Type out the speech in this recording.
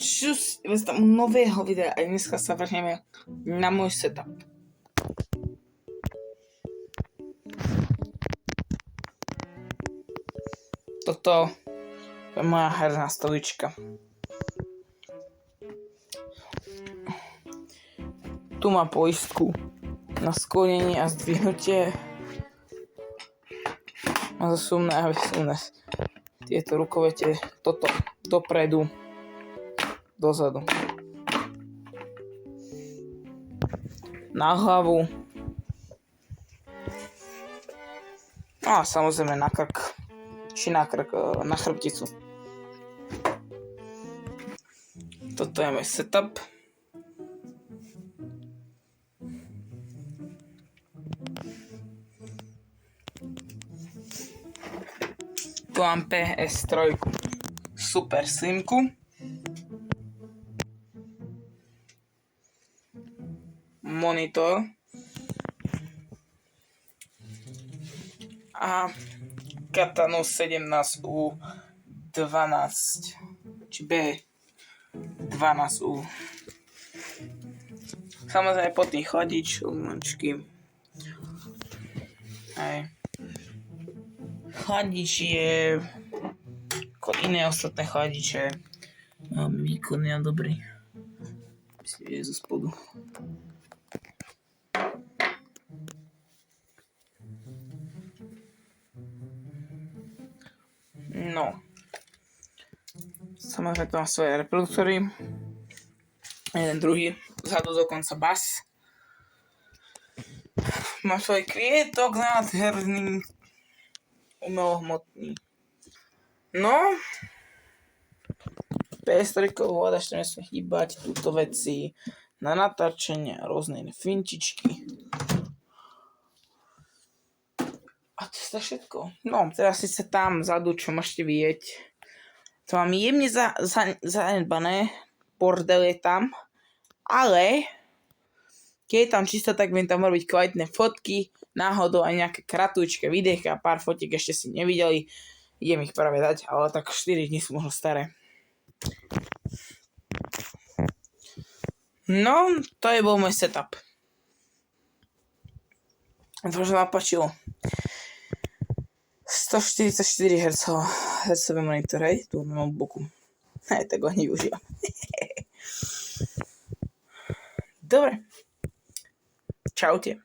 čus, tam nového videa a dneska sa vrhneme na môj setup. Toto je moja herná stolička. Tu má poistku na sklonenie a zdvihnutie. A zasumné a vysumné tieto rukovete, toto dopredu, dozadu. Na hlavu. A samozrejme na krk. Či na krk, na chrbticu. Toto je môj setup. Tu mám PS3. Super slimku. Monitor. A Katano 17U12. Či B12U. Samozrejme po tým chladič, umlčky. Hej. Chladič je ako iné ostatné chladiče. Výkonný a dobrý. Si vie zo spodu. No. Samozrejme to má svoje reproduktory. Jeden druhý. Vzadu dokonca bas. Má svoj kvietok nádherný. Umelohmotný. No. PS3 hľadač, to nesmie chýbať. Túto veci na natáčanie a rôzne iné finčičky. A to je všetko. No, teraz síce tam vzadu, čo môžete vidieť. To mám jemne zanedbané. Bordel je tam. Ale keď je tam čisto, tak viem tam robiť kvalitné fotky. Náhodou aj nejaké kratúčke videjka a pár fotiek ešte si nevideli. Idem ich práve dať, ale tak 4 dní sú možno staré. No, to je bol môj setup. To už ma páčilo. 144 Hz hercový monitor, hej, tu mám v boku. Hej, tak ho nevyužívam. Dobre. Čaute.